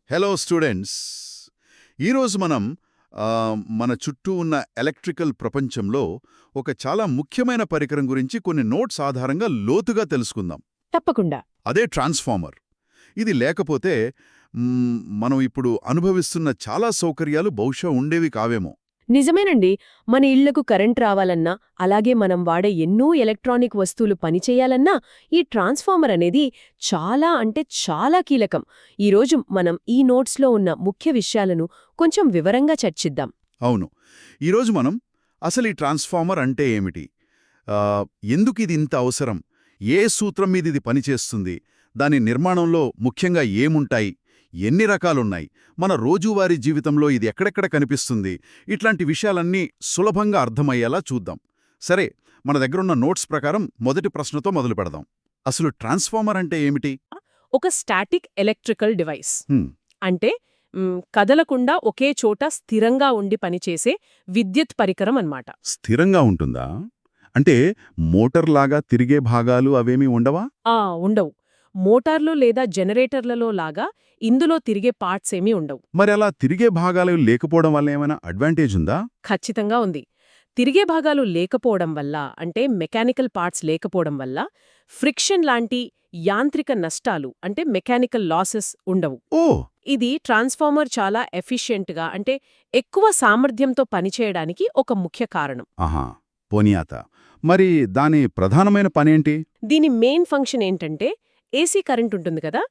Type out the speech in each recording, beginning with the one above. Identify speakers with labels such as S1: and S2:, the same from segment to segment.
S1: Hello students. ఈరోజు మనం మన చుట్టూ ఉన్న ఎలక్ట్రికల్ ప్రపంచంలో ఒక చాలా ముఖ్యమైన పరికరం గురించి కొన్ని నోట్స్ ఆధారంగా లోతుగా తెలుసుకుందాం.
S2: తప్పకుండా.
S1: అదే ట్రాన్స్ఫార్మర్. ఇది లేకపోతే మనం ఇప్పుడు అనుభవిస్తున్న చాలా సౌకర్యాలు బహుశా ఉండేవి కావేమో.
S2: నిజమేనండి. మన ఇళ్లకు కరెంట్ రావాలన్నా, అలాగే మనం వాడే ఎన్నో ఎలక్ట్రానిక్ వస్తువులు పనిచేయాలన్నా ఈ ట్రాన్స్ఫార్మర్ అనేది చాలా అంటే చాలా కీలకం. ఈరోజు మనం ఈ నోట్స్లో ఉన్న ముఖ్య విషయాలను కొంచెం వివరంగా చర్చిద్దాం.
S1: అవును. ఈరోజు మనం అసలు ఈ ట్రాన్స్ఫార్మర్ అంటే ఏమిటి, ఎందుకు ఇది ఇంత అవసరం, ఏ సూత్రం మీద ఇది పనిచేస్తుంది, దాని నిర్మాణంలో ముఖ్యంగా ఏముంటాయి, ఎన్ని రకాలున్నాయి, మన రోజువారీ జీవితంలో ఇది ఎక్కడెక్కడ కనిపిస్తుంది, ఇట్లాంటి విషయాలన్నీ సులభంగా అర్థమయ్యేలా చూద్దాం. సరే, మన దగ్గరున్న నోట్స్ ప్రకారం మొదటి ప్రశ్నతో మొదలు పెడదాం. అసలు ట్రాన్స్ఫార్మర్ అంటే ఏమిటి?
S2: ఒక స్టాటిక్ ఎలక్ట్రికల్ డివైస్.
S1: హ్మ్,
S2: అంటే కదలకుండా ఒకే చోట స్థిరంగా ఉండి పనిచేసే విద్యుత్ పరికరం అన్నమాట.
S1: స్థిరంగా ఉంటుందా? అంటే మోటార్లాగా తిరిగే భాగాలు అవేమీ ఉండవా?
S2: ఉండవు. మోటార్లు లేదా జనరేటర్లలో లాగా ఇందులో తిరిగే పార్ట్స్ ఏమీ ఉండవు.
S1: మరి అలా తిరిగే భాగాలు లేకపోవడం వల్ల ఏమైనా అడ్వాంటేజ్ ఉందా?
S2: ఖచ్చితంగా ఉంది. తిరిగే భాగాలు లేకపోవడం వల్ల, అంటే మెకానికల్ పార్ట్స్ లేకపోవడం వల్ల ఫ్రిక్షన్ లాంటి యాంత్రిక నష్టాలు, అంటే మెకానికల్ లాసెస్ ఉండవు.
S1: ఓ,
S2: ఇది ట్రాన్స్ఫార్మర్ చాలా ఎఫిషియెంట్గా, అంటే ఎక్కువ సామర్థ్యంతో పనిచేయడానికి ఒక ముఖ్య కారణం.
S1: ఆహా, పోనీయాత. మరి దాని ప్రధానమైన పనేంటి?
S2: దీని మెయిన్ ఫంక్షన్ ఏంటంటే, ఏసీ కరెంట్ ఉంటుంది కదా,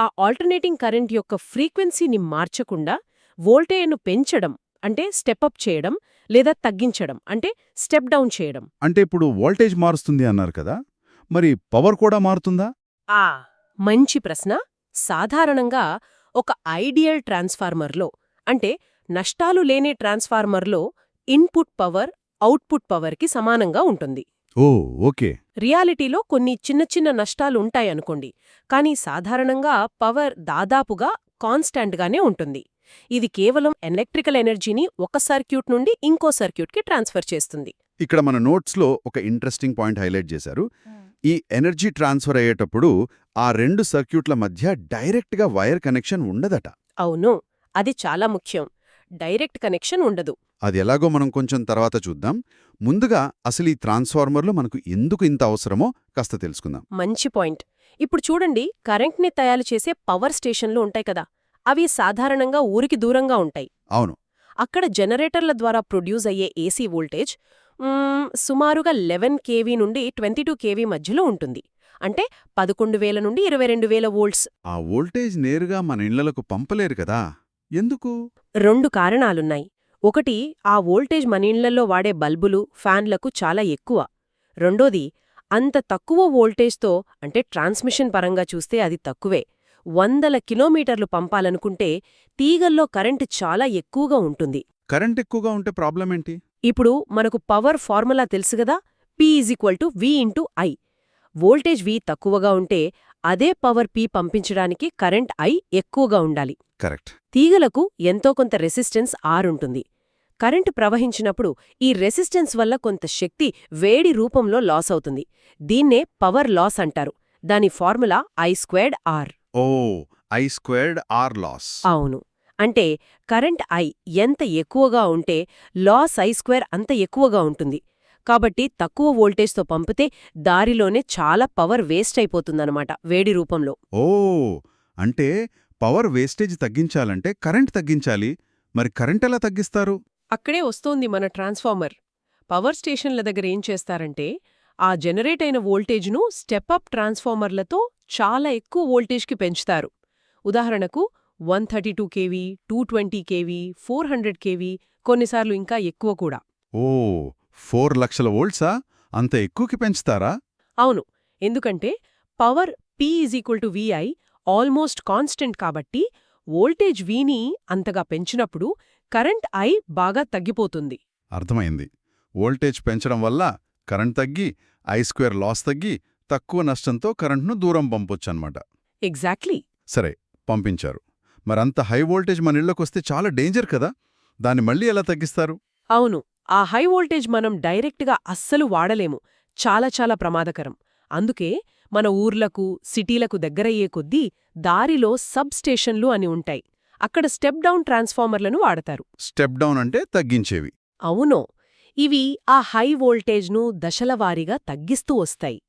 S2: ఆ ఆల్టర్నేటింగ్ కరెంట్ యొక్క ఫ్రీక్వెన్సీని మార్చకుండా వోల్టేజ్ను పెంచడం, అంటే స్టెప్అప్ చేయడం, లేదా తగ్గించడం, అంటే స్టెప్ డౌన్ చేయడం.
S1: అంటే ఇప్పుడు వోల్టేజ్ మారుస్తుంది అన్నారు కదా, మరి పవర్ కూడా మారుతుందా?
S2: మంచి ప్రశ్న. సాధారణంగా ఒక ఐడియల్ ట్రాన్స్ఫార్మర్లో, అంటే నష్టాలు లేని ట్రాన్స్ఫార్మర్లో ఇన్పుట్ పవర్ అవుట్పుట్ పవర్కి సమానంగా ఉంటుంది.
S1: ఓ, ఓకే.
S2: రియాలిటీలో కొన్ని చిన్న చిన్న నష్టాలు ఉంటాయనుకోండి, కానీ సాధారణంగా పవర్ దాదాపుగా కాన్స్టాంట్గానే ఉంటుంది. ఇది కేవలం ఎలక్ట్రికల్ ఎనర్జీని ఒక సర్క్యూట్ నుండి ఇంకో సర్క్యూట్కి ట్రాన్స్ఫర్ చేస్తుంది.
S1: ఇక్కడ మన నోట్స్లో ఒక ఇంట్రెస్టింగ్ పాయింట్ హైలైట్ చేశారు. ఈ ఎనర్జీ ట్రాన్స్ఫర్ అయ్యేటప్పుడు ఆ రెండు సర్క్యూట్ల మధ్య డైరెక్ట్గా వైర్ కనెక్షన్ ఉండదట.
S2: అవును, అది చాలా ముఖ్యం. డైరెక్ట్ కనెక్షన్ ఉండదు.
S1: అది ఎలాగో మనం కొంచెం తర్వాత చూద్దాం. ముందుగా అసలు ఈ ట్రాన్స్ఫార్మర్లు మనకు ఎందుకు ఇంత అవసరమో కాస్త తెలుసుకుందాం.
S2: మంచి పాయింట్. ఇప్పుడు చూడండి, కరెంట్ని తయారు చేసే పవర్ స్టేషన్లు ఉంటాయి కదా, అవి సాధారణంగా ఊరికి దూరంగా ఉంటాయి.
S1: అవును.
S2: అక్కడ జనరేటర్ల ద్వారా ప్రొడ్యూస్ అయ్యే ఏసీ వోల్టేజ్ సుమారుగా 11 కేవీ నుండి 22 కేవీ మధ్యలో ఉంటుంది. అంటే 11,000 నుండి 22,000 వోల్ట్స్.
S1: ఆ వోల్టేజ్ నేరుగా మన ఇళ్లకు పంపలేరు కదా, ఎందుకు?
S2: 2 కారణాలున్నాయి. ఒకటి, ఆ వోల్టేజ్ మన ఇళ్లలో వాడే బల్బులు, ఫ్యాన్లకు చాలా ఎక్కువ. రెండోది, అంత తక్కువ వోల్టేజ్తో, అంటే ట్రాన్స్మిషన్ పరంగా చూస్తే అది తక్కువే. 100 కిలోమీటర్లు పంపాలనుకుంటే తీగల్లో కరెంటు చాలా ఎక్కువగా ఉంటుంది.
S1: కరెంట్ ఎక్కువగా ఉంటే ప్రాబ్లం ఏంటి?
S2: ఇప్పుడు మనకు పవర్ ఫార్ములా తెలుసుగదా, P=V×I. వోల్టేజ్ V తక్కువగా ఉంటే అదే పవర్ P పంపించడానికి కరెంట్ I ఎక్కువగా ఉండాలి.
S1: కరెక్ట్.
S2: తీగలకు ఎంతో కొంత రెసిస్టెన్స్ R ఉంటుంది. కరెంటు ప్రవహించినప్పుడు ఈ రెసిస్టెన్స్ వల్ల కొంత శక్తి వేడి రూపంలో లాస్ అవుతుంది. దీన్నే పవర్ లాస్ అంటారు. దాని ఫార్ములా I²R.
S1: ఓ, I²R లాస్.
S2: అవును. అంటే కరెంట్ I ఎంత ఎక్కువగా ఉంటే లాస్ I² అంత ఎక్కువగా ఉంటుంది. కాబట్టి తక్కువ వోల్టేజ్తో పంపితే దారిలోనే చాలా పవర్ వేస్ట్ అయిపోతుందన్నమాట, వేడి రూపంలో.
S1: ఓ, అంటే పవర్ వేస్టేజ్ తగ్గించాలంటే కరెంట్ తగ్గించాలి. మరి కరెంట్ ఎలా తగ్గిస్తారు?
S2: అక్కడే వస్తోంది మన ట్రాన్స్ఫార్మర్. పవర్ స్టేషన్ల దగ్గర ఏం చేస్తారంటే, ఆ జనరేట్ అయిన వోల్టేజ్ను స్టెప్అప్ ట్రాన్స్ఫార్మర్లతో చాలా ఎక్కువ వోల్టేజ్కి పెంచుతారు. ఉదాహరణకు 132 కేవీ, 220 కేవీ, 400 కేవీ, కొన్నిసార్లు ఇంకా ఎక్కువ కూడా.
S1: ఓ, 4 లక్షల వోల్ట్సా? అంత ఎక్కువకి పెంచుతారా?
S2: అవును, ఎందుకంటే పవర్ P=VI ఆల్మోస్ట్ కాన్స్టెంట్ కాబట్టి వోల్టేజ్ Vని అంతగా పెంచినప్పుడు కరెంట్ I బాగా తగ్గిపోతుంది.
S1: అర్థమైంది. వోల్టేజ్ పెంచడం వల్ల కరెంట్ తగ్గి, I² లాస్ తగ్గి, తక్కువ నష్టంతో కరెంట్ను దూరం పంపొచ్చన్నమాట.
S2: ఎగ్జాక్ట్లీ.
S1: సరే, పంపించారు. మరంత హై వోల్టేజ్ మన ఇళ్లకొస్తే చాలా డేంజర్ కదా, దాన్ని మళ్ళీ ఎలా తగ్గిస్తారు?
S2: అవును, ఆ హై వోల్టేజ్ మనం డైరెక్ట్గా అస్సలు వాడలేము. చాలా చాలా ప్రమాదకరం. అందుకే మన ఊర్లకు, సిటీలకు దగ్గరయ్యే కొద్దీ దారిలో సబ్ స్టేషన్లు అని ఉంటాయి. అక్కడ స్టెప్ డౌన్ ట్రాన్స్ఫార్మర్లను వాడతారు.
S1: స్టెప్ డౌన్ అంటే తగ్గించేవి.
S2: అవునో, ఇవి ఆ హై వోల్టేజ్ను దశలవారీగా తగ్గిస్తూ వస్తాయి.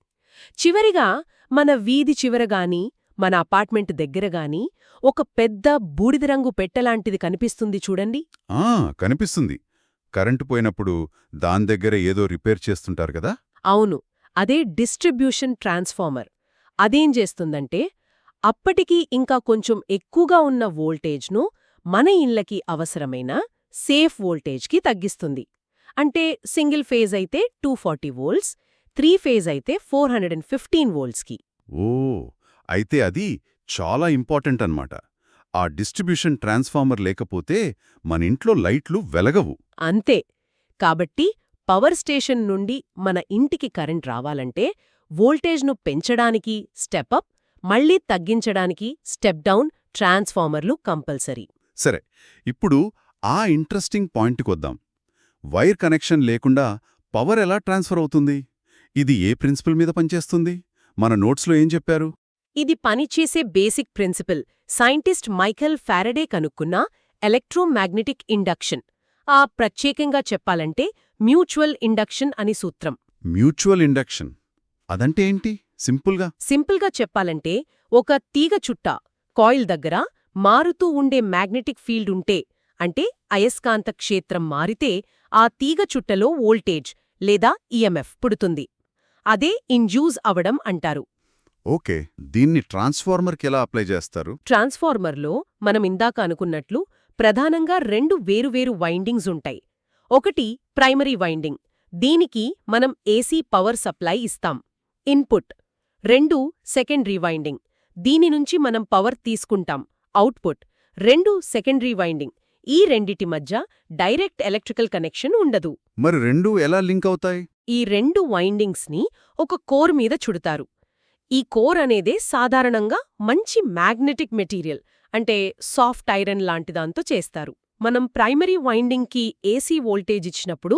S2: చివరిగా మన వీధి చివరగాని మన అపార్ట్మెంట్ దగ్గరగాని ఒక పెద్ద బూడిదరంగు పెట్టెలాంటిది కనిపిస్తుంది చూడండి.
S1: కనిపిస్తుంది. కరెంటు పోయినప్పుడు దాని దగ్గర ఏదో రిపేర్ చేస్తుంటారు కదా.
S2: అవును, అదే డిస్ట్రిబ్యూషన్ ట్రాన్స్ఫార్మర్. అదేం చేస్తుందంటే అప్పటికీ ఇంకా కొంచెం ఎక్కువగా ఉన్న వోల్టేజ్ను మన ఇళ్లకి అవసరమైన సేఫ్ వోల్టేజ్కి తగ్గిస్తుంది. అంటే సింగిల్ ఫేజ్ అయితే 240 వోల్ట్స్, 3 ఫేజ్ అయితే 415 వోల్ట్స్కి.
S1: ఓ, అయితే అది చాలా ఇంపార్టెంట్ అన్నమాట. ఆ డిస్ట్రిబ్యూషన్ ట్రాన్స్ఫార్మర్ లేకపోతే మన ఇంట్లో లైట్లు వెలగవు.
S2: అంతే. కాబట్టి పవర్ స్టేషన్ నుండి మన ఇంటికి కరెంట్ రావాలంటే వోల్టేజ్ను పెంచడానికి స్టెప్ అప్, మళ్లీ తగ్గించడానికి స్టెప్ డౌన్ ట్రాన్స్ఫార్మర్లు కంపల్సరీ.
S1: సరే, ఇప్పుడు ఆ ఇంట్రెస్టింగ్ పాయింట్కొద్దాం. వైర్ కనెక్షన్ లేకుండా పవర్ ఎలా ట్రాన్స్ఫర్ అవుతుంది? ఇది ఏ ప్రిన్సిపల్ మీద పనిచేస్తుంది? మన నోట్స్లో ఏం చెప్పారు?
S2: ఇది పనిచేసే basic principle scientist Michael Faraday కనుక్కున్న ఎలక్ట్రోమాగ్నెటిక్ ఇండక్షన్. ప్రత్యేకంగా చెప్పాలంటే మ్యూచువల్ ఇండక్షన్ అని సూత్రం.
S1: మ్యూచువల్ ఇండక్షన్ అదంటే ఏంటి?
S2: సింపుల్గా చెప్పాలంటే ఒక తీగ చుట్ట కాయిల్ దగ్గర మారుతూ ఉండే మ్యాగ్నెటిక్ ఫీల్డ్ ఉంటే, అంటే అయస్కాంత క్షేత్రం మారితే ఆ తీగ చుట్టలో వోల్టేజ్ లేదా ఈఎంఎఫ్ పుడుతుంది. అదే ఇండ్యూస్ అవడం అంటారు.
S1: ఓకే, దీన్ని ట్రాన్స్ఫార్మర్కి ఎలా అప్లై చేస్తారు?
S2: ట్రాన్స్ఫార్మర్లో మనం ఇందాక అనుకున్నట్లు ప్రధానంగా 2 వేరువేరు వైండింగ్స్ ఉంటాయి. ఒకటి ప్రైమరీ వైండింగ్, దీనికి మనం ఏసీ పవర్ సప్లై ఇస్తాం, ఇన్పుట్. 2 సెకండరీ వైండింగ్, దీని నుంచి మనం పవర్ తీసుకుంటాం, అవుట్పుట్. 2 సెకండరీ వైండింగ్, ఈ రెండిటి మధ్య డైరెక్ట్ ఎలక్ట్రికల్ కనెక్షన్ ఉండదు.
S1: మరి రెండూ ఎలా లింక్ అవుతాయి?
S2: ఈ 2 వైండింగ్స్ని ఒక కోర్ మీద చుడతారు. ఈ కోర్ అనేదే సాధారణంగా మంచి మ్యాగ్నెటిక్ మెటీరియల్, అంటే సాఫ్ట్ ఐరన్ లాంటిదాంతో చేస్తారు. మనం ప్రైమరీ వైండింగ్కి ఏసీ వోల్టేజ్ ఇచ్చినప్పుడు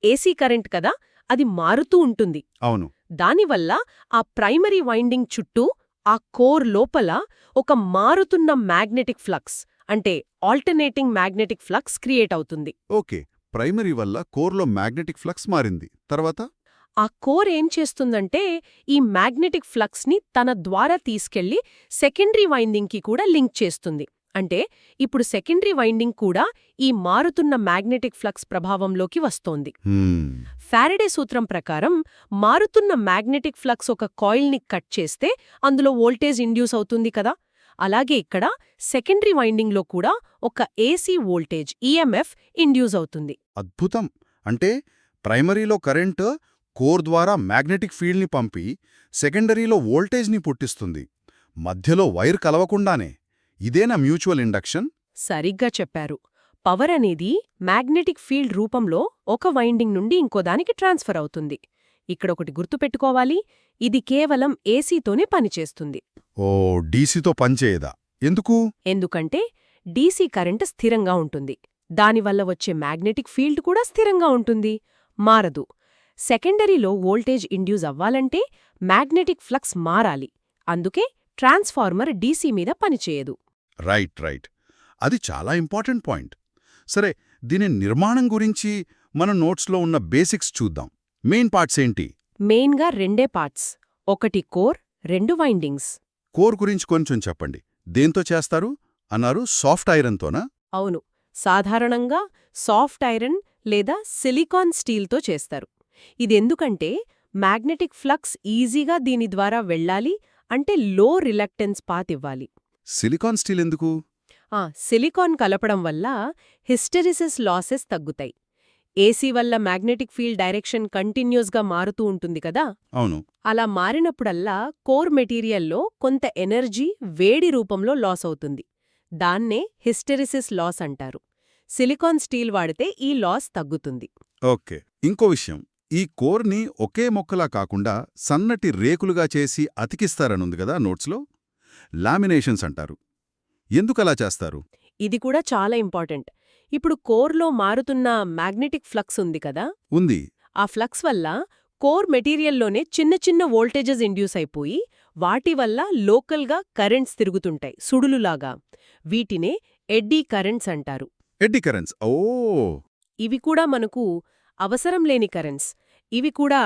S2: ఏసీ కరెంట్ కదా, అది మారుతూ ఉంటుంది.
S1: అవును.
S2: దానివల్ల ఆ ప్రైమరీ వైండింగ్ చుట్టూ ఆ కోర్ లోపల ఒక మారుతున్న మ్యాగ్నెటిక్ ఫ్లక్స్, అంటే ఆల్టర్నేటింగ్ మ్యాగ్నెటిక్ ఫ్లక్స్ క్రియేట్ అవుతుంది.
S1: ఓకే, ప్రైమరీ వల్ల కోర్లో మ్యాగ్నెటిక్ ఫ్లక్స్ మారింది. తర్వాత
S2: ఆ కోర్ ఏం చేస్తుందంటే ఈ మ్యాగ్నెటిక్ ఫ్లక్స్ని తన ద్వారా తీసుకెళ్లి సెకండరీ వైండింగ్కి కూడా లింక్ చేస్తుంది. అంటే ఇప్పుడు సెకండరీ వైండింగ్ కూడా ఈ మారుతున్న మ్యాగ్నెటిక్ ఫ్లక్స్ ప్రభావంలోకి వస్తోంది. ఫారడే సూత్రం ప్రకారం మారుతున్న మ్యాగ్నెటిక్ ఫ్లక్స్ ఒక కాయిల్ని కట్ చేస్తే అందులో వోల్టేజ్ ఇండ్యూస్ అవుతుంది కదా. అలాగే ఇక్కడ సెకండరీ వైండింగ్లో కూడా ఒక ఏసీ వోల్టేజ్ ఈఎంఎఫ్ ఇండ్యూస్ అవుతుంది.
S1: అద్భుతం. అంటే ప్రైమరీలో కరెంటు కోర్ ద్వారా మ్యాగ్నెటిక్ ఫీల్డ్ని పంపి సెకండరీలో వోల్టేజ్ని పుట్టిస్తుంది, మధ్యలో వైర్ కలవకుండానే. ఇదేనా మ్యూచువల్ ఇండక్షన్?
S2: సరిగ్గా చెప్పారు. పవర్ అనేది మ్యాగ్నెటిక్ ఫీల్డ్ రూపంలో ఒక వైండింగ్ నుండి ఇంకోదానికి ట్రాన్స్ఫర్ అవుతుంది. ఇక్కడొకటి గుర్తుపెట్టుకోవాలి, ఇది కేవలం ఏసీతోనే పనిచేస్తుంది.
S1: ఓ, డీసీతో పనిచేయదా? ఎందుకు?
S2: ఎందుకంటే డీసీ కరెంటు స్థిరంగా ఉంటుంది, దానివల్ల వచ్చే మ్యాగ్నెటిక్ ఫీల్డ్ కూడా స్థిరంగా ఉంటుంది, మారదు. సెకండరీలో వోల్టేజ్ ఇండ్యూస్ అవ్వాలంటే మ్యాగ్నెటిక్ ఫ్లక్స్ మారాలి. అందుకే ట్రాన్స్ఫార్మర్ డీసీ మీద పనిచేయదు.
S1: రైట్. అది చాలా ఇంపార్టెంట్ పాయింట్. సరే, దీని నిర్మాణం గురించి మన నోట్స్లో ఉన్న బేసిక్స్ చూద్దాం. మెయిన్ పార్ట్స్ ఏంటి?
S2: మెయిన్గా 2 పార్ట్స్, ఒకటి కోర్, 2 వైండింగ్స్.
S1: కోర్ గురించి కొంచెం చెప్పండి. దేంతో చేస్తారు అన్నారు? సాఫ్ట్ ఐరన్తోనా?
S2: అవును, సాధారణంగా సాఫ్ట్ ఐరన్ లేదా సిలికాన్ స్టీల్తో చేస్తారు. ఇదెందుకంటే మ్యాగ్నెటిక్ ఫ్లక్స్ ఈజీగా దీని ద్వారా వెళ్ళాలి, అంటే లో రిలక్టెన్స్ పాత్ ఇవ్వాలి.
S1: సిలికాన్ స్టీల్ ఎందుకు?
S2: సిలికాన్ కలపడం వల్ల హిస్టెరిసిస్ లాసెస్ తగ్గుతాయి. ఏసీ వల్ల మ్యాగ్నెటిక్ ఫీల్డ్ డైరెక్షన్ కంటిన్యూస్గా మారుతూ ఉంటుంది కదా.
S1: అవును.
S2: అలా మారినప్పుడల్లా కోర్ మెటీరియల్లో కొంత ఎనర్జీ వేడి రూపంలో లాస్ అవుతుంది. దాన్నే హిస్టెరిసిస్ లాస్ అంటారు. సిలికాన్ స్టీల్ వాడితే ఈ లాస్ తగ్గుతుంది.
S1: ఓకే, ఇంకో విషయం, ఈ కోర్ని ఒకే మొక్కలా కాకుండా సన్నటి రేకులుగా చేసి అతికిస్తారనుంది కదా నోట్స్లో. లామినేషన్స్ అంటారు. ఎందుకలా చేస్తారు?
S2: ఇది కూడా చాలా ఇంపార్టెంట్. ఇప్పుడు కోర్లో మారుతున్న మ్యాగ్నెటిక్ ఫ్లక్స్ ఉంది కదా.
S1: ఉంది.
S2: ఆ ఫ్లక్స్ వల్ల కోర్ మెటీరియల్లోనే చిన్న చిన్న వోల్టేజెస్ ఇండ్యూస్ అయిపోయి వాటి వల్ల లోకల్గా కరెంట్స్ తిరుగుతుంటాయి, సుడులులాగా. వీటినే ఎడ్డీ కరెంట్స్ అంటారు.
S1: Eddy currents. ఓ.
S2: ఇవి కూడా మనకు అవసరం లేని కరెంట్స్. ఇవి కూడా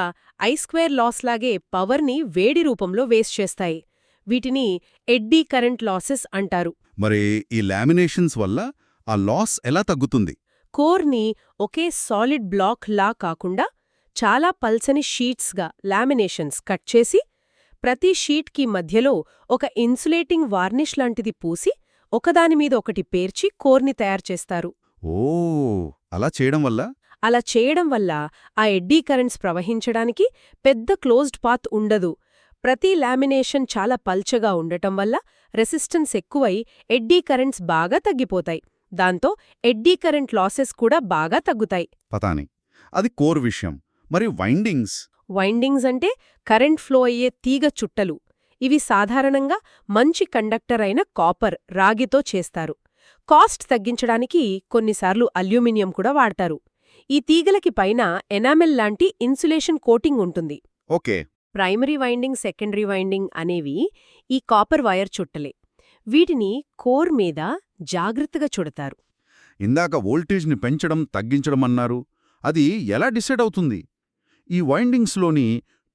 S2: ఐ² లాస్ లాగే పవర్ని వేడి రూపంలో వేస్ట్ చేస్తాయి. వీటిని ఎడ్డీ కరెంట్ లాసెస్ అంటారు.
S1: మరి ఈ లామినేషన్స్ వల్ల ఆ లాస్ ఎలా తగ్గుతుంది?
S2: కోర్ని ఒకే సాలిడ్ బ్లాక్ లా కాకుండా చాలా పల్చని షీట్స్గా లామినేషన్స్ కట్ చేసి ప్రతి షీట్కి మధ్యలో ఒక ఇన్సులేటింగ్ వార్నిష్ లాంటిది పూసి ఒకదానిమీద ఒకటి పేర్చి కోర్ని తయారుచేస్తారు.
S1: ఓ, అలా చేయడం వల్ల
S2: అలా చేయడం వల్ల ఆ ఎడ్డీ కరెంట్స్ ప్రవహించడానికి పెద్ద క్లోజ్డ్ పాత్ ఉండదు. ప్రతి లామినేషన్ చాలా పల్చగా ఉండటం వల్ల రెసిస్టెన్స్ ఎక్కువై ఎడ్డీ కరెంట్స్ బాగా తగ్గిపోతాయి. దాంతో ఎడ్డీ కరెంట్ లాసెస్ కూడా బాగా తగ్గుతాయి.
S1: పతాని. అది కోర్ విషయం. మరి వైండింగ్స్?
S2: వైండింగ్స్ అంటే కరెంట్ ఫ్లో అయ్యే తీగ చుట్టలు. ఇవి సాధారణంగా మంచి కండక్టర్ అయిన కాపర్, రాగితో చేస్తారు. కాస్ట్ తగ్గించడానికి కొన్నిసార్లు అల్యూమినియం కూడా వాడతారు. ఈ తీగలకి పైన ఎనామెల్ లాంటి ఇన్సులేషన్ కోటింగ్ ఉంటుంది.
S1: Okay.
S2: Primary winding, secondary winding అనేవి ఈ కాపర్ వైర్ చుట్టలే. వీటిని కోర్ మీద జాగ్రత్తగా చుడతారు.
S1: ఇందాక వోల్టేజ్ని పెంచడం తగ్గించడం అన్నారు. అది ఎలా డిసైడ్ అవుతుంది? ఈ వైండింగ్స్లోని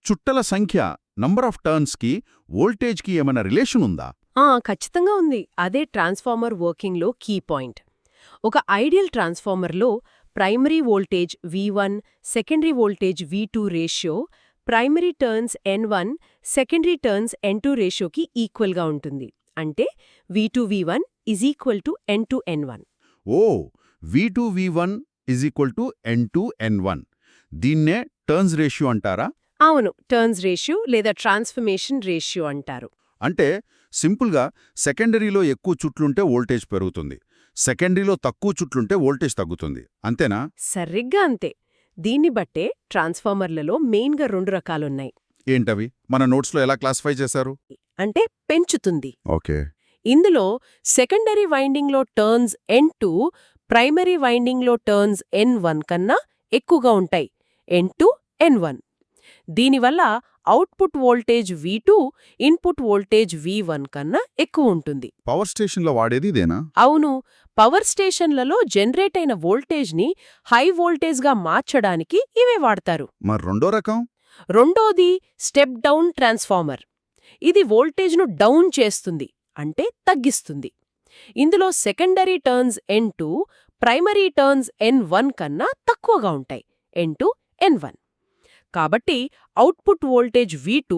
S1: చుట్టల సంఖ్య, నంబర్ ఆఫ్ టర్న్స్కి వోల్టేజ్కి ఏమైనా రిలేషన్ ఉందా?
S2: ఖచ్చితంగా ఉంది. అదే ట్రాన్స్ఫార్మర్ వర్కింగ్లో కీ పాయింట్. ఒక ఐడియల్ ట్రాన్స్ఫార్మర్లో primary voltage V1, secondary voltage V2 ratio primary turns N1, secondary turns N2 రేషియోకి ఈక్వల్గా ఉంటుంది. అంటే V2V1 N2N1.
S1: ఓ, V2V1 N2N1. దీన్నే టర్న్స్ రేషియో అంటారా?
S2: అవును, టర్న్స్ రేషియో లేదా ట్రాన్స్ఫర్మేషన్ రేషియో అంటారు.
S1: అంటే సింపుల్గా సెకండరీలో ఎక్కువ చుట్లుంటే వోల్టేజ్ పెరుగుతుంది, సెకండరీలో తక్కువ చుట్లుంటే వోల్టేజ్ తగ్గుతుంది. అంతేనా?
S2: సరిగ్గా అంతే. దీన్ని బట్టే ట్రాన్స్ఫార్మర్లలో మెయిన్గా 2 రకాలున్నాయి.
S1: ఏంటవి? మన నోట్స్లో ఎలా క్లాసిఫై చేశారు?
S2: అంటే పెంచుతుంది.
S1: ఓకే.
S2: ఇందులో సెకండరీ వైండింగ్లో టర్న్స్ N2 ప్రైమరీ వైండింగ్లో టర్న్స్ N1 కన్నా ఎక్కువగా ఉంటాయి. N2, N1. దీనివల్ల output voltage V2 input voltage V1 కన్నా ఎక్కువ ఉంటుంది.
S1: పవర్ స్టేషన్లో వాడేది ఇదేనా?
S2: అవును, పవర్ స్టేషన్లలో జనరేట్ అయిన వోల్టేజ్ని హై వోల్టేజ్గా మార్చడానికి ఇవే వాడతారు.
S1: మరి రెండో రకం?
S2: రెండోది స్టెప్ డౌన్ ట్రాన్స్ఫార్మర్. ఇది వోల్టేజ్ను డౌన్ చేస్తుంది, అంటే తగ్గిస్తుంది. ఇందులో secondary turns N2 primary turns N1 కన్నా తక్కువగా ఉంటాయి. N2, N1. కాబట్టి output voltage V2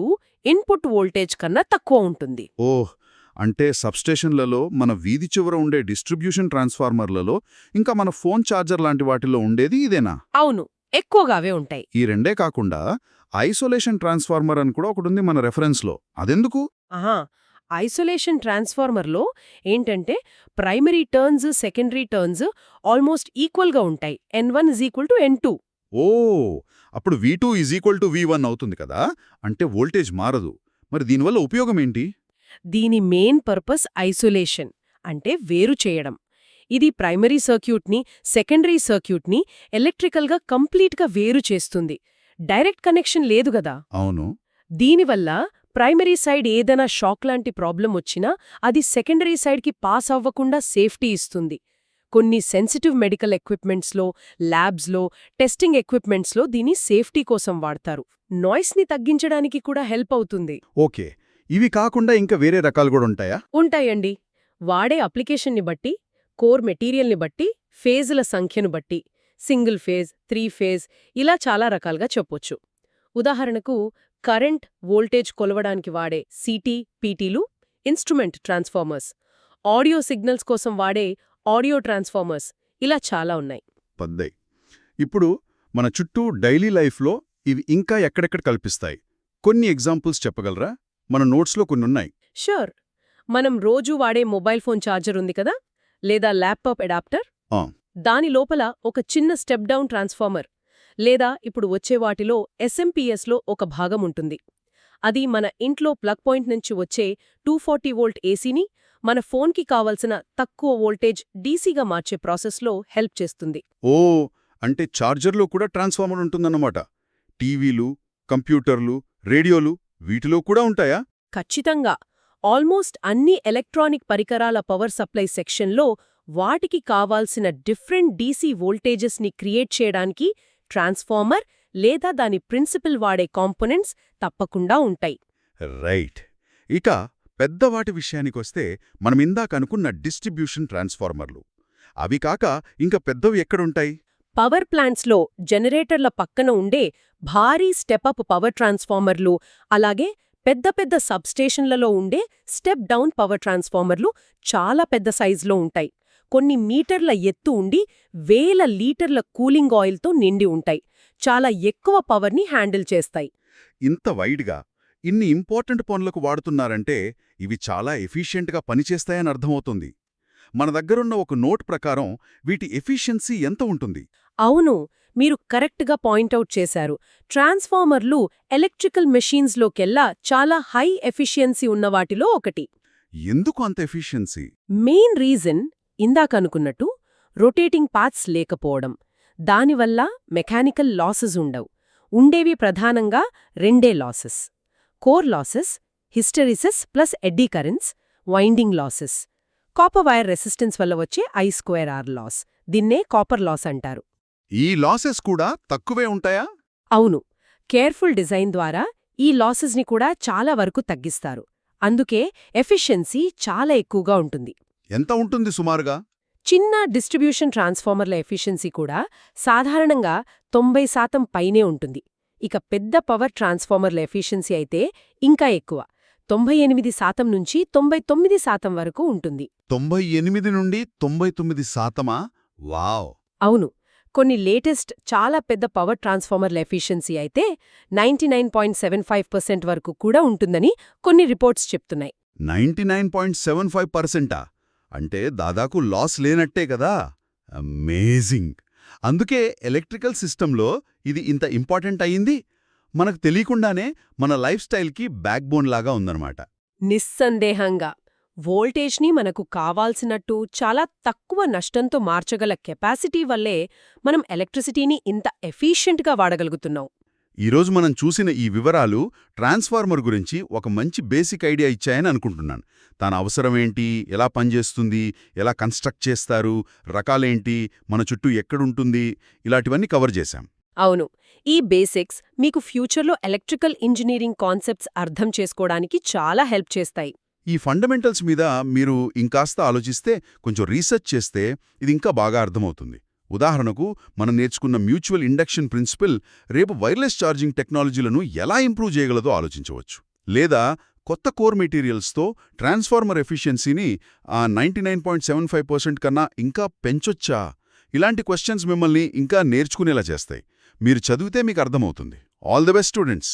S2: input voltage కన్నా తక్కువ ఉంటుంది.
S1: ఓహ్, అంటే సబ్స్టేషన్లలో, మన వీధి చివర ఉండే డిస్ట్రిబ్యూషన్ ట్రాన్స్ఫార్మర్లలో, ఇంకా మన ఫోన్ ఛార్జర్ లాంటి వాటిలో ఉండేది ఇదేనా?
S2: అవును, ఎక్కువగా అవే ఉంటాయి.
S1: ఈ రెండే కాకుండా ఐసోలేషన్ ట్రాన్స్ఫార్మర్ అని కూడా ఒకటుంది మన రెఫరెన్స్లో. అదెందుకు?
S2: ఐసోలేషన్ ట్రాన్స్ఫార్మర్లో ఏంటంటే primary turns, secondary turns almost ఈక్వల్గా ఉంటాయి. N1 N2.
S1: ఓ, అప్పుడు V2 V1 అవుతుంది కదా. అంటే వోల్టేజ్ మారదు. మరి దీనివల్ల ఉపయోగం ఏంటి?
S2: దీని మెయిన్ పర్పస్ ఐసోలేషన్, అంటే వేరు చేయడం. ఇది ప్రైమరీ సర్క్యూట్ని, సెకండరీ సర్క్యూట్ని ఎలక్ట్రికల్గా కంప్లీట్గా వేరు చేస్తుంది. డైరెక్ట్ కనెక్షన్ లేదు గదా.
S1: అవును.
S2: దీనివల్ల ప్రైమరీ సైడ్ ఏదైనా షాక్ లాంటి ప్రాబ్లం వచ్చినా అది సెకండరీ సైడ్కి పాస్ అవ్వకుండా సేఫ్టీ ఇస్తుంది. కొన్ని సెన్సిటివ్ మెడికల్ ఎక్విప్మెంట్స్లో, ల్యాబ్స్లో, టెస్టింగ్ ఎక్విప్మెంట్స్లో దీని సేఫ్టీ కోసం వాడతారు. నాయిస్ని తగ్గించడానికి కూడా హెల్ప్ అవుతుంది.
S1: ఓకే. ఇవి కాకుండా ఇంకా వేరే రకాలు కూడా ఉంటాయా?
S2: ఉంటాయండి. వాడే అప్లికేషన్ని బట్టి, కోర్ మెటీరియల్ని బట్టి, ఫేజుల సంఖ్యను బట్టి సింగిల్ ఫేజ్, 3 ఫేజ్ ఇలా చాలా రకాలుగా చెప్పొచ్చు. ఉదాహరణకు కరెంట్, వోల్టేజ్ కొలవడానికి వాడే CT, PTలు ఇన్స్ట్రుమెంట్ ట్రాన్స్ఫార్మర్స్, ఆడియో సిగ్నల్స్ కోసం వాడే ఆడియో ట్రాన్స్ఫార్మర్స్, ఇలా చాలా ఉన్నాయి.
S1: పద్దై. ఇప్పుడు మన చుట్టూ డైలీ లైఫ్లో ఇవి ఇంకా ఎక్కడెక్కడ కల్పిస్తాయి? కొన్ని ఎగ్జాంపుల్స్ చెప్పగలరా? మన నోట్స్లో కొన్నున్నాయి.
S2: షూర్. మనం రోజూ వాడే మొబైల్ ఫోన్ ఛార్జర్ ఉంది కదా, లేదా ల్యాప్టాప్ అడాప్టర్. దాని లోపల ఒక చిన్న స్టెప్ డౌన్ ట్రాన్స్ఫార్మర్, లేదా ఇప్పుడు వచ్చే వాటిలో SMPSలో ఒక భాగం ఉంటుంది. అది మన ఇంట్లో ప్లగ్ పాయింట్ నుంచి వచ్చే 240 వోల్ట్ ఏసీని మన ఫోన్కి కావలసిన తక్కువ వోల్టేజ్ డీసీగా మార్చే ప్రాసెస్లో హెల్ప్ చేస్తుంది.
S1: ఓ, అంటే ఛార్జర్లో కూడా ట్రాన్స్ఫార్మర్ ఉంటుందన్నమాట. టీవీలు, కంప్యూటర్లు, రేడియోలు వీటిలో కూడా ఉంటాయా?
S2: ఖచ్చితంగా. ఆల్మోస్ట్ అన్ని ఎలక్ట్రానిక్ పరికరాల పవర్ సప్లై సెక్షన్లో వాటికి కావాల్సిన డిఫరెంట్ డీసీ వోల్టేజెస్ని క్రియేట్ చేయడానికి ట్రాన్స్ఫార్మర్ లేదా దాని ప్రిన్సిపల్ వాడే కాంపోనెంట్స్ తప్పకుండా ఉంటాయి.
S1: రైట్. ఇక పెద్దవాటి విషయానికొస్తే మనమిందాకనుకున్న డిస్ట్రిబ్యూషన్ ట్రాన్స్ఫార్మర్లు. అవి కాక ఇంక పెద్దవి ఎక్కడుంటాయి?
S2: పవర్ ప్లాంట్స్లో జనరేటర్ల పక్కన ఉండే భారీ స్టెపప్ పవర్ ట్రాన్స్ఫార్మర్లు, అలాగే పెద్ద పెద్ద సబ్స్టేషన్లలో ఉండే స్టెప్ డౌన్ పవర్ ట్రాన్స్ఫార్మర్లు చాలా పెద్ద సైజులో ఉంటాయి. కొన్ని మీటర్ల ఎత్తు ఉండి వేల లీటర్ల కూలింగ్ ఆయిల్తో నిండి ఉంటాయి. చాలా ఎక్కువ పవర్ని హ్యాండిల్ చేస్తాయి.
S1: ఇంత వైడ్గా ఇన్ని ఇంపార్టెంట్ పనులకు వాడుతున్నారంటే ఇవి చాలా ఎఫిషియెంట్గా పనిచేస్తాయని అర్థమవుతుంది. మన దగ్గరున్న ఒక నోట్ ప్రకారం వీటి ఎఫిషియన్సీ ఎంత ఉంటుంది?
S2: అవును, మీరు కరెక్ట్గా పాయింటౌట్ చేశారు. ట్రాన్స్ఫార్మర్లు ఎలక్ట్రికల్ మెషీన్స్లోకెల్లా చాలా హై ఎఫిషియన్సీ ఉన్నవాటిలో ఒకటి.
S1: ఎందుకు అంత ఎఫిషియన్సీ?
S2: మెయిన్ రీజన్ ఇందాకనుకున్నట్టు రొటేటింగ్ పాత్స్ లేకపోవడం. దానివల్ల మెకానికల్ లాసెస్ ఉండవు. ఉండేవి ప్రధానంగా రెండే losses: core losses, hysteresis plus eddy currents, winding losses. Copper wire resistance వల్ల వచ్చే I²R లాస్, దీన్నే కాపర్ లాస్ అంటారు.
S1: ఈ లాసెస్ కూడా తక్కువే ఉంటాయా?
S2: అవును, కేర్ఫుల్ డిజైన్ ద్వారా ఈ లాసెస్ని కూడా చాలా వరకు తగ్గిస్తారు. అందుకే ఎఫిషియన్సీ చాలా ఎక్కువగా ఉంటుంది.
S1: ఎంత ఉంటుంది సుమారుగా?
S2: చిన్న డిస్ట్రిబ్యూషన్ ట్రాన్స్ఫార్మర్ల ఎఫిషియన్సీ కూడా సాధారణంగా 90% పైనే ఉంటుంది. ఇక పెద్ద పవర్ ట్రాన్స్ఫార్మర్ల ఎఫిషియన్సీ అయితే ఇంకా ఎక్కువ, 98% నుంచి 99% వరకు ఉంటుంది.
S1: 98 నుండి 99%? వావ్!
S2: అవును, కొన్ని లేటెస్ట్ చాలా పెద్ద పవర్ ట్రాన్స్ఫార్మర్ల ఎఫిషియన్సీ అయితే 99.75% వరకు కూడా ఉంటుందని కొన్ని రిపోర్ట్స్ చెప్తున్నాయి.
S1: 99.75%? అంటే దాదాపు లాస్ లేనట్టే కదా. అమేజింగ్! అందుకే ఎలక్ట్రికల్ సిస్టంలో ఇది ఇంత ఇంపార్టెంట్ అయ్యింది. మనకు తెలియకుండానే మన లైఫ్ స్టైల్కి బ్యాక్బోన్ లాగా ఉందన్నమాట.
S2: నిస్సందేహంగా వోల్టేజ్ని మనకు కావాల్సినట్టు చాలా తక్కువ నష్టంతో మార్చగల కెపాసిటీ వల్లే మనం ఎలక్ట్రిసిటీని ఇంత ఎఫిషియెంట్గా వాడగలుగుతున్నాం.
S1: ఈరోజు మనం చూసిన ఈ వివరాలు ట్రాన్స్ఫార్మర్ గురించి ఒక మంచి బేసిక్ ఐడియా ఇచ్చాయని అనుకుంటున్నాను. దాని అవసరమేంటి, ఎలా పనిచేస్తుంది, ఎలా కన్స్ట్రక్ట్ చేస్తారు, రకాలేంటి, మన చుట్టూ ఎక్కడుంటుంది, ఇలాంటివన్నీ కవర్ చేశాం.
S2: అవును, ఈ బేసిక్స్ మీకు ఫ్యూచర్లో ఎలక్ట్రికల్ ఇంజనీరింగ్ కాన్సెప్ట్స్ అర్థం చేసుకోవడానికి చాలా హెల్ప్ చేస్తాయి.
S1: ఈ ఫండమెంటల్స్ మీద మీరు ఇంకాస్త ఆలోచిస్తే, కొంచెం రీసెర్చ్ చేస్తే ఇది ఇంకా బాగా అర్థమవుతుంది. ఉదాహరణకు, మనం నేర్చుకున్న మ్యూచువల్ ఇండక్షన్ ప్రిన్సిపల్ రేపు వైర్లెస్ ఛార్జింగ్ టెక్నాలజీలను ఎలా ఇంప్రూవ్ చేయగలదో ఆలోచించవచ్చు. లేదా కొత్త కోర్ మెటీరియల్స్తో ట్రాన్స్ఫార్మర్ ఎఫిషియన్సీని 99.75% కన్నా ఇంకా పెంచొచ్చా? ఇలాంటి క్వశ్చన్స్ మిమ్మల్ని ఇంకా నేర్చుకునేలా చేస్తాయి. మీరు చదివితే మీకు అర్థమవుతుంది. All the best students!